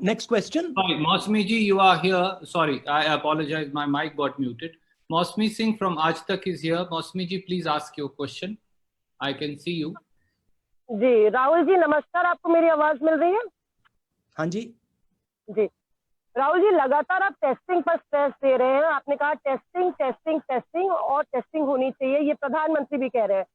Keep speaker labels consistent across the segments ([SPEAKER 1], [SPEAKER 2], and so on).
[SPEAKER 1] Next question.
[SPEAKER 2] Sorry, Mausmi ji, you are here. Sorry, I apologize. My mic got muted. Mausmi Singh from Aaj Tak is here. Mausmi ji, please ask your question. I can see you.
[SPEAKER 3] जी राहुल जी नमस्कार, आपको मेरी आवाज मिल रही है?
[SPEAKER 1] हाँ जी
[SPEAKER 3] जी राहुल जी, लगातार आप testing पर स्ट्रेस दे रहे हैं। आपने कहा टेस्टिंग टेस्टिंग टेस्टिंग और टेस्टिंग होनी चाहिए, ये प्रधानमंत्री भी कह रहे हैं।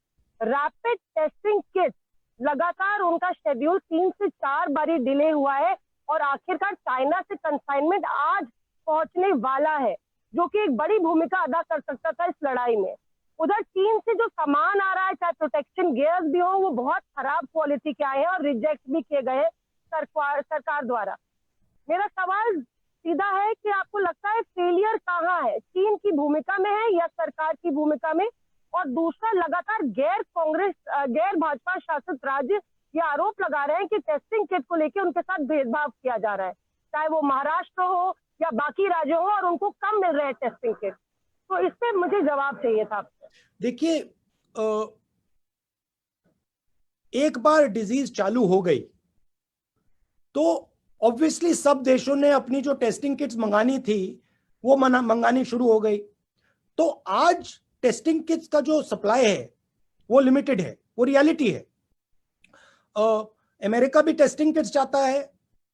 [SPEAKER 3] रैपिड टेस्टिंग किट लगातार उनका शेड्यूल 3 से 4 बारी डिले हुआ है और आखिरकार चाइना से कंसाइनमेंट आज पहुंचने वाला है, जो कि एक बड़ी भूमिका अदा कर सकता था इस लड़ाई में। उधर चीन से जो सामान आ रहा है, चाहे प्रोटेक्शन गियर्स भी हो, वो बहुत खराब क्वालिटी के आए हैं और रिजेक्ट भी किए गए सरकार द्वारा। मेरा सवाल सीधा है कि आपको लगता है फेलियर कहाँ है, चीन की भूमिका में है या सरकार की भूमिका में? और दूसरा, लगातार गैर भाजपा शासित राज्य ये आरोप लगा रहे हैं कि टेस्टिंग किट को लेकर उनके साथ भेदभाव किया जा रहा है, चाहे वो महाराष्ट्र हो या बाकी राज्य हो, और उनको कम मिल रहे हैं टेस्टिंग किट। तो इस पे मुझे जवाब चाहिए था।
[SPEAKER 1] देखिए, एक बार डिजीज चालू हो गई तो ऑब्वियसली सब देशों ने अपनी जो टेस्टिंग किट्स मंगानी थी वो मंगानी शुरू हो गई। तो आज टेस्टिंग किट्स का जो सप्लाई है वो लिमिटेड है, वो रियलिटी है। अमेरिका भी टेस्टिंग किट्स चाहता है,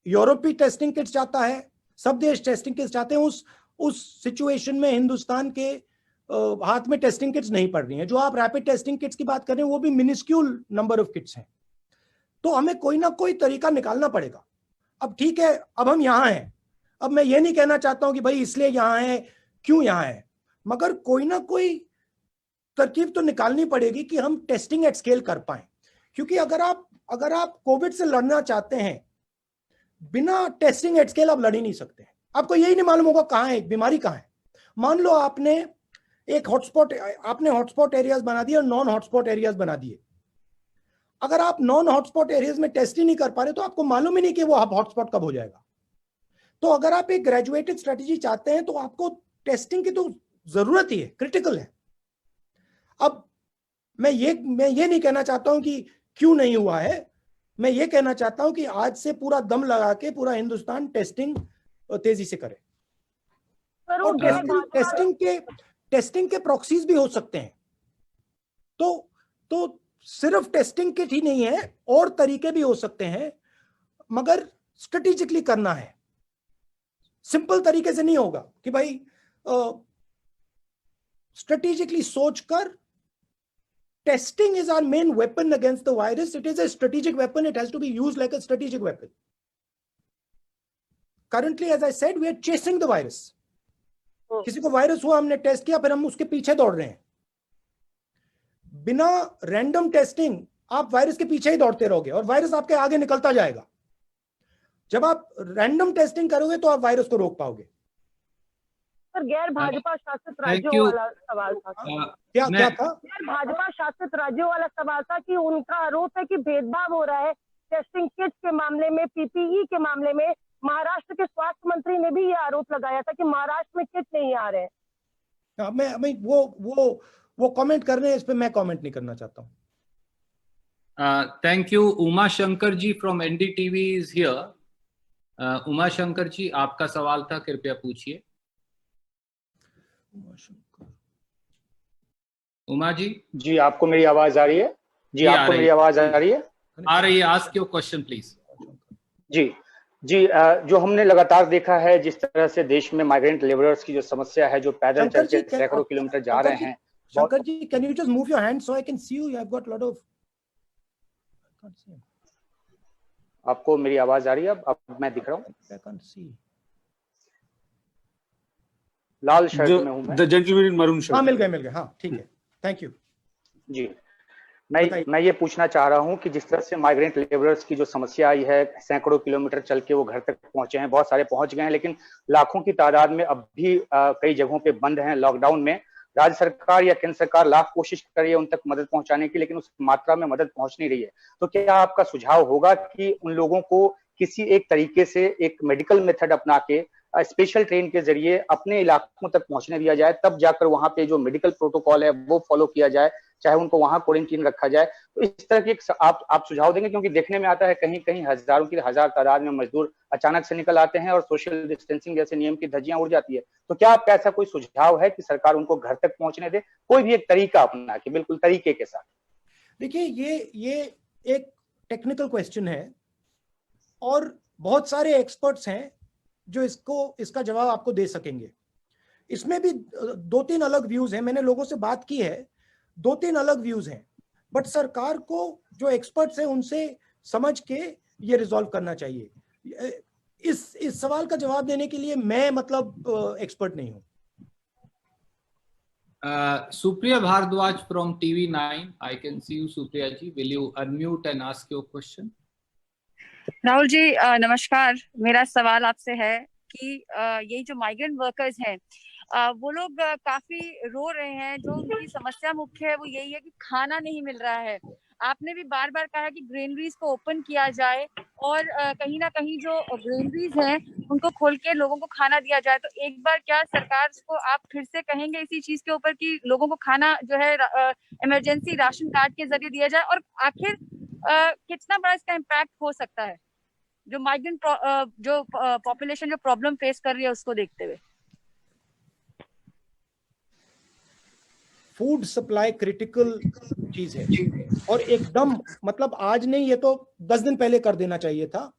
[SPEAKER 1] यूरोप भी टेस्टिंग किट्स चाहता है, सब देश टेस्टिंग किट्स चाहते हैं। उस सिचुएशन में हिंदुस्तान के हाथ में टेस्टिंग किट्स नहीं पड़ रही हैं। जो आप रैपिड टेस्टिंग किट्स की बात कर रहे हैं वो भी मिनिस्क्यूल नंबर ऑफ किट्स हैं। तो हमें कोई ना कोई तरीका निकालना पड़ेगा। अब ठीक है, अब हम यहां हैं, अब मैं ये नहीं कहना चाहता हूं कि भाई इसलिए यहां है, क्यों यहां है, मगर कोई ना कोई तरकीब तो निकालनी पड़ेगी कि हम टेस्टिंग एट स्केल कर पाए। क्योंकि अगर आप कोविड से लड़ना चाहते हैं, बिना टेस्टिंग एट स्केल आप लड़ ही नहीं सकते। आपको यही नहीं मालूम होगा कहां है बीमारी, कहां है। मान लो आपने हॉटस्पॉट एरियाज बना दिए और नॉन हॉटस्पॉट एरियाज बना दिए। अगर आप नॉन हॉटस्पॉट एरियाज में टेस्ट ही नहीं कर पा रहे तो आपको मालूम ही नहीं कि वो हॉटस्पॉट कब हो जाएगा। तो अगर आप एक ग्रेजुएटेड स्ट्रेटेजी चाहते हैं तो आपको टेस्टिंग की तो जरूरत ही है, क्रिटिकल है। अब मैं ये नहीं कहना चाहता हूं कि क्यों नहीं हुआ है, मैं ये कहना चाहता हूं कि आज से पूरा दम लगा के पूरा हिंदुस्तान टेस्टिंग तेजी से करे। और टेस्टिंग के प्रॉक्सीज भी हो सकते हैं। तो सिर्फ टेस्टिंग किट ही नहीं है, और तरीके भी हो सकते हैं, मगर स्ट्रेटेजिकली करना है। सिंपल तरीके से नहीं होगा कि भाई स्ट्रेटेजिकली सोचकर। Testing is our main weapon against the virus. It is a strategic weapon. It has to be used like a strategic weapon. Currently, as I said, we are chasing the virus. किसी को virus हुआ, हमने test किया, फिर हम उसके पीछे दौड़ रहे हैं। बिना रैंडम टेस्टिंग आप वायरस के पीछे ही दौड़ते रहोगे और वायरस आपके आगे निकलता जाएगा। जब आप रैंडम टेस्टिंग करोगे तो आप वायरस को रोक पाओगे।
[SPEAKER 3] सर, गैर भाजपा शासित राज्यों वाला सवाल था।
[SPEAKER 1] क्या था?
[SPEAKER 3] गैर भाजपा शासित राज्यों वाला सवाल था कि उनका आरोप है कि भेदभाव हो रहा है टेस्टिंग किट के मामले में, पीपीई के मामले में। महाराष्ट्र के स्वास्थ्य मंत्री ने भी ये आरोप लगाया था कि महाराष्ट्र में किट नहीं आ रहे हैं।
[SPEAKER 1] मैं वो कमेंट कर रहे हैं, इस पे मैं कमेंट नहीं करना चाहता हूं।
[SPEAKER 2] Thank you. Uma Shankar ji from NDTV is here. Uma Shankar ji, आपका सवाल था, कृपया पूछिए। उमा जी,
[SPEAKER 4] आपको मेरी आवाज आ रही है? जी, आपको मेरी आवाज आ रही है?
[SPEAKER 2] आ रही है। Ask your question please.
[SPEAKER 4] जी, जो हमने लगातार देखा है, जिस तरह से देश में माइग्रेंट लेबरर्स की जो समस्या है, जो पैदल चल के सैकड़ों किलोमीटर जा रहे हैं।
[SPEAKER 1] Shankar ji, can you just move your hand so I can see you? You have got lot of.
[SPEAKER 4] आपको मेरी आवाज आ रही है? अब मैं दिख रहा हूँ?
[SPEAKER 1] आई कैन सी।
[SPEAKER 4] लाल शर्ट में हूं मैं।
[SPEAKER 5] The gentleman in maroon shirt.
[SPEAKER 1] हाँ, मिल गए। हाँ, ठीक है, थैंक यू।
[SPEAKER 4] जी, मैं ये पूछना चाह रहा हूं कि जिस तरह से माइग्रेंट लेबरर्स की जो समस्या आई है, सैकड़ों किलोमीटर चल के वो घर तक पहुंचे हैं, बहुत सारे पहुंच गए हैं, लेकिन लाखों की तादाद में अब भी कई जगहों पे बंद हैं लॉकडाउन में। राज्य सरकार या केंद्र सरकार लाख कोशिश कर रही है उन तक मदद पहुंचाने की, लेकिन उस मात्रा में मदद पहुंच नहीं रही है। तो क्या आपका सुझाव होगा कि उन लोगों को किसी एक तरीके से एक मेडिकल मेथड अपना के स्पेशल ट्रेन के जरिए अपने इलाकों तक पहुंचने दिया जाए, तब जाकर वहां पे जो मेडिकल प्रोटोकॉल है वो फॉलो किया जाए, चाहे उनको वहां क्वारंटीन रखा जाए। तो इस तरह की आप सुझाव देंगे, क्योंकि देखने में आता है कहीं कहीं हजारों की हजार तादाद में मजदूर अचानक से निकल आते हैं और सोशल डिस्टेंसिंग जैसे नियम की धज्जियां उड़ जाती है। तो क्या आपका ऐसा कोई सुझाव है कि सरकार उनको घर तक पहुंचने दे, कोई भी एक तरीका अपना के, बिल्कुल तरीके के साथ?
[SPEAKER 1] देखिए, ये एक टेक्निकल क्वेश्चन है और बहुत सारे एक्सपर्ट्स हैं जो इसका जवाब आपको दे सकेंगे। इसमें भी 2-3 अलग व्यूज हैं, मैंने लोगों से बात की है, 2-3 अलग व्यूज हैं, बट सरकार को जो एक्सपर्ट्स हैं उनसे समझ के ये रिजॉल्व करना चाहिए। इस सवाल का जवाब देने के लिए मैं मतलब एक्सपर्ट नहीं हूं।
[SPEAKER 2] Supriya Bhardwaj from TV9, I can see you, Supriya ji. Will you unmute and ask your question?
[SPEAKER 5] Rahul ji नमस्कार। मेरा सवाल आपसे है कि यही जो माइग्रेंट वर्कर्स हैं वो लोग काफी रो रहे हैं। जो उनकी समस्या मुख्य है वो यही है कि खाना नहीं मिल रहा है। आपने भी बार बार कहा कि ग्रेनरीज को ओपन किया जाए और कहीं ना कहीं जो ग्रेनरीज हैं उनको खोल के लोगों को खाना दिया जाए। तो एक बार क्या सरकार को आप फिर से कहेंगे इसी चीज के ऊपर कि लोगों को खाना जो है इमरजेंसी राशन कार्ड के जरिए दिया जाए, और आखिर कितना बड़ा इसका इम्पैक्ट हो सकता है जो माइग्रेंट जो पॉपुलेशन जो प्रॉब्लम फेस कर रही है उसको देखते हुए?
[SPEAKER 1] फूड सप्लाई क्रिटिकल चीज है और एकदम मतलब आज नहीं, ये तो 10 दिन पहले कर देना चाहिए था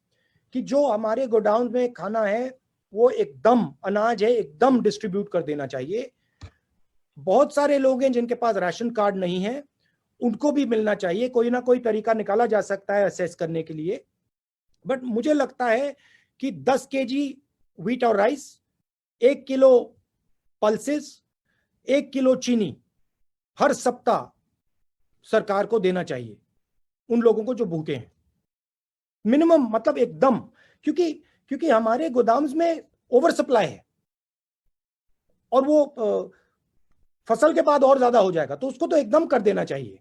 [SPEAKER 1] कि जो हमारे गोडाउन में खाना है वो एकदम अनाज है एकदम डिस्ट्रीब्यूट कर देना चाहिए। बहुत सारे लोग हैं जिनके पास राशन कार्ड नहीं है, उनको भी मिलना चाहिए। कोई ना कोई तरीका निकाला जा सकता है असेस करने के लिए, बट मुझे लगता है कि 10 केजी व्हीट और राइस, 1 किलो पल्सेस, 1 किलो चीनी हर सप्ताह सरकार को देना चाहिए उन लोगों को जो भूखे हैं, मिनिमम मतलब एकदम, क्योंकि हमारे गोदाम्स में ओवर सप्लाई है और वो फसल के बाद और ज्यादा हो जाएगा, तो उसको तो एकदम कर देना चाहिए।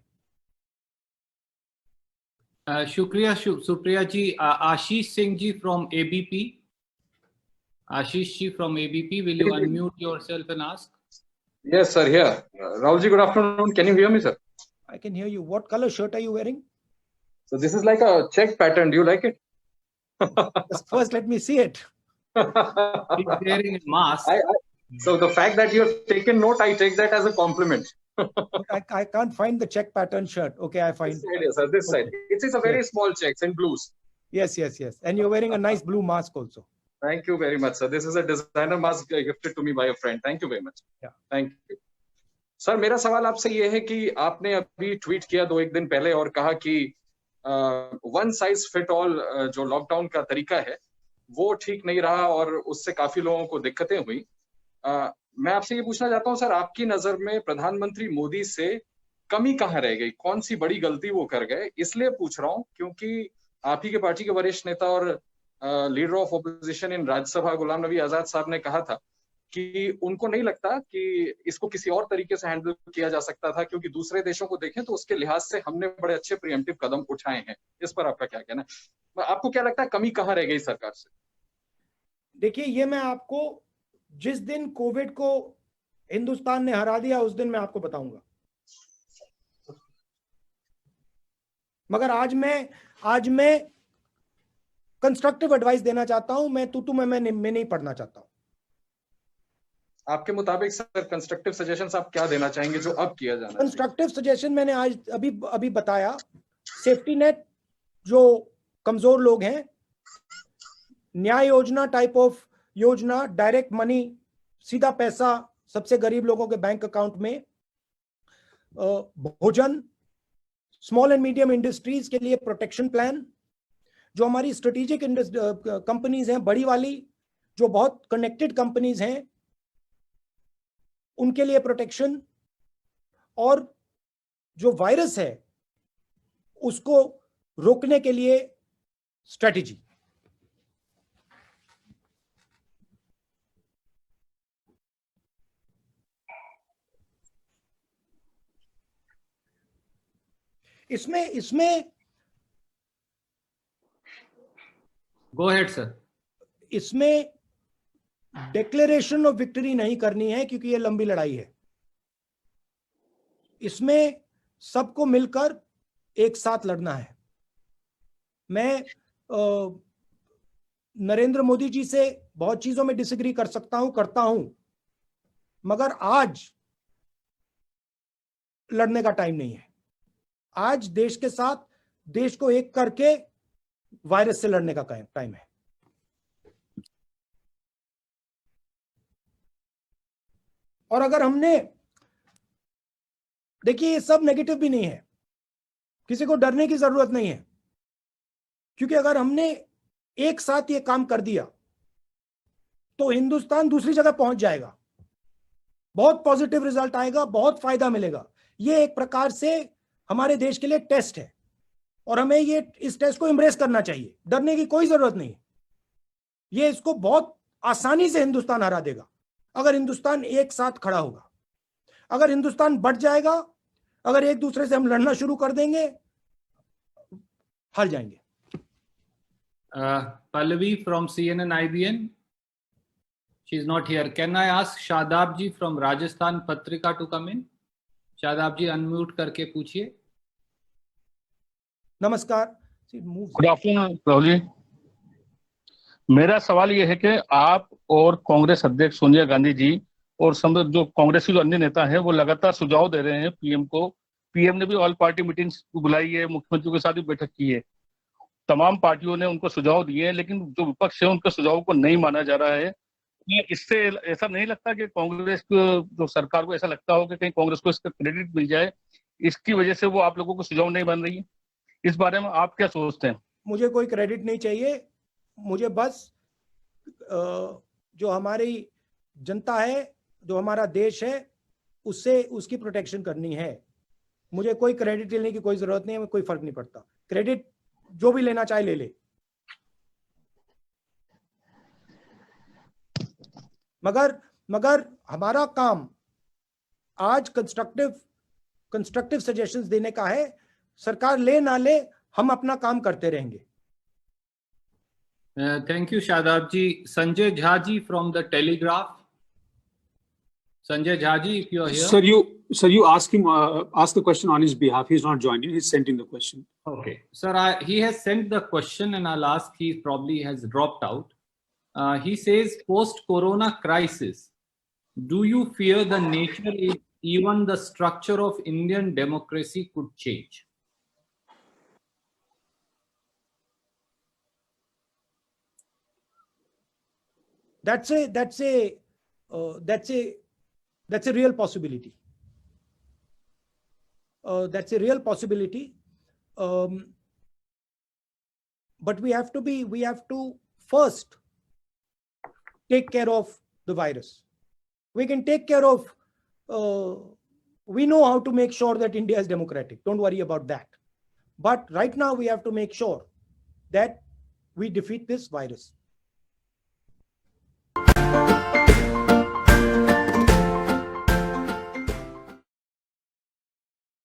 [SPEAKER 2] शुक्रिया Supriya ji. Ashish Singh ji from ABP. Ashish ji from ABP, will you unmute yourself and ask?
[SPEAKER 6] Yes, sir. Here, Rahul ji. Good afternoon. Can you hear me, sir?
[SPEAKER 1] I can hear you. What color shirt are you wearing?
[SPEAKER 6] So this is like a check pattern. Do you like it?
[SPEAKER 1] First, let me see it.
[SPEAKER 2] He's wearing a mask.
[SPEAKER 6] So the fact that you have taken note, I take that as a compliment.
[SPEAKER 1] I can't find the check pattern shirt. Okay, I find.
[SPEAKER 6] This side, yes, sir. This side. It's a very small checks in blues.
[SPEAKER 1] Yes. And you're wearing a nice blue mask also.
[SPEAKER 6] Thank you very much, sir. This is a designer mask gifted to me by a friend. Thank you very much.
[SPEAKER 1] Yeah.
[SPEAKER 6] Thank you. Sir, मेरा सवाल आपसे ये है कि आपने अभी tweet किया 2-1 दिन पहले और कहा कि वन साइज फिट ऑल जो लॉकडाउन का तरीका है वो ठीक नहीं रहा और उससे काफी लोगों को दिक्कतें हुई। मैं आपसे ये पूछना चाहता हूँ सर, आपकी नजर में प्रधानमंत्री मोदी से कमी कहाँ रह गई? कौन सी बड़ी गलती वो कर गए? इसलिए पूछ रहा हूँ क्योंकि आप ही के पार्टी के वरिष्ठ नेता और लीडर ऑफ ओपोजिशन इन राज्यसभा गुलाम नबी आजाद साहब ने कहा था कि उनको नहीं लगता कि इसको किसी और तरीके से हैंडल किया जा सकता था, क्योंकि दूसरे देशों को देखें तो उसके लिहाज से हमने बड़े अच्छे प्रिएम्प्टिव कदम उठाए हैं। इस पर आपका क्या कहना है? आपको क्या लगता है कमी कहाँ रह गई सरकार से?
[SPEAKER 1] देखिए, ये मैं आपको जिस दिन कोविड को हिंदुस्तान ने हरा दिया उस दिन मैं आपको बताऊंगा, मगर आज मैं कंस्ट्रक्टिव एडवाइस देना चाहता हूं। मैं तू मैं नहीं पढ़ना चाहता हूं।
[SPEAKER 6] आपके मुताबिक सर कंस्ट्रक्टिव सजेशंस आप क्या देना चाहेंगे जो अब किया जाना चाहिए?
[SPEAKER 1] कंस्ट्रक्टिव सजेशन मैंने आज अभी बताया। सेफ्टी नेट जो कमजोर लोग हैं, न्याय योजना टाइप ऑफ योजना, डायरेक्ट मनी, सीधा पैसा सबसे गरीब लोगों के बैंक अकाउंट में, भोजन, स्मॉल एंड मीडियम इंडस्ट्रीज के लिए प्रोटेक्शन प्लान, जो हमारी स्ट्रेटेजिक कंपनीज हैं बड़ी वाली, जो बहुत कनेक्टेड कंपनीज हैं, उनके लिए प्रोटेक्शन, और जो वायरस है उसको रोकने के लिए स्ट्रेटेजी। इसमें
[SPEAKER 2] गो अहेड सर।
[SPEAKER 1] इसमें डिक्लेरेशन ऑफ विक्ट्री नहीं करनी है क्योंकि ये लंबी लड़ाई है। इसमें सबको मिलकर एक साथ लड़ना है। मैं नरेंद्र मोदी जी से बहुत चीजों में डिसएग्री कर सकता हूं, करता हूं, मगर आज लड़ने का टाइम नहीं है। आज देश के साथ, देश को एक करके वायरस से लड़ने का टाइम है। और अगर हमने, देखिए ये सब नेगेटिव भी नहीं है, किसी को डरने की जरूरत नहीं है, क्योंकि अगर हमने एक साथ ये काम कर दिया तो हिंदुस्तान दूसरी जगह पहुंच जाएगा, बहुत पॉजिटिव रिजल्ट आएगा, बहुत फायदा मिलेगा। ये एक प्रकार से हमारे देश के लिए टेस्ट है और हमें ये इस टेस्ट को एम्ब्रेस करना चाहिए, डरने की कोई जरूरत नहीं। ये इसको बहुत आसानी से हिंदुस्तान हरा देगा अगर हिंदुस्तान एक साथ खड़ा होगा। अगर हिंदुस्तान बढ़ जाएगा, अगर एक दूसरे से हम लड़ना शुरू कर देंगे, हार जाएंगे।
[SPEAKER 2] Pallavi from CNN IBN, she's not here. Can I ask Shadab ji from Rajasthan Patrika to come in? Shadab ji unmute करके पूछिए।
[SPEAKER 1] नमस्कार।
[SPEAKER 7] Good afternoon Rahul ji. मेरा सवाल ये है कि आप और कांग्रेस अध्यक्ष सोनिया गांधी जी और जो कांग्रेस के जो अन्य नेता हैं वो लगातार सुझाव दे रहे हैं पीएम को। पीएम ने भी ऑल पार्टी मीटिंग्स बुलाई है, मुख्यमंत्रियों के साथ भी बैठक की है, तमाम पार्टियों ने उनको सुझाव दिए हैं, लेकिन जो विपक्ष है उनके सुझाव को नहीं माना जा रहा है। इससे ऐसा नहीं लगता कि कांग्रेस को, जो सरकार को ऐसा लगता हो कि कहीं कांग्रेस को इसका क्रेडिट मिल जाए, इसकी वजह से वो आप लोगों को सुझाव नहीं बन रही है? इस बारे में आप क्या सोचते हैं?
[SPEAKER 1] मुझे कोई क्रेडिट नहीं चाहिए, मुझे बस जो हमारी जनता है, जो हमारा देश है, उससे उसकी प्रोटेक्शन करनी है। मुझे कोई क्रेडिट लेने की कोई जरूरत नहीं है, कोई फर्क नहीं पड़ता। क्रेडिट जो भी लेना चाहे ले ले, मगर हमारा काम आज कंस्ट्रक्टिव सजेशंस देने का है। सरकार ले ना ले, हम अपना काम करते रहेंगे।
[SPEAKER 2] Thank you Shadab ji. Sanjay Jha ji from the Telegraph. Sanjay Jhaji, if you are here.
[SPEAKER 8] Sir, you ask him, ask the question on his behalf. He's not joined in. He's sent in the question.
[SPEAKER 2] Okay, sir, he has sent the question, and I'll ask. He probably has dropped out. He says, post-corona crisis, do you fear the nature, even the structure of Indian democracy could change?
[SPEAKER 1] That's a real possibility. That's a real possibility. But we have to first take care of the virus. We can take care of, we know how to make sure that India is democratic. Don't worry about that. But right now we have to make sure that we defeat this virus.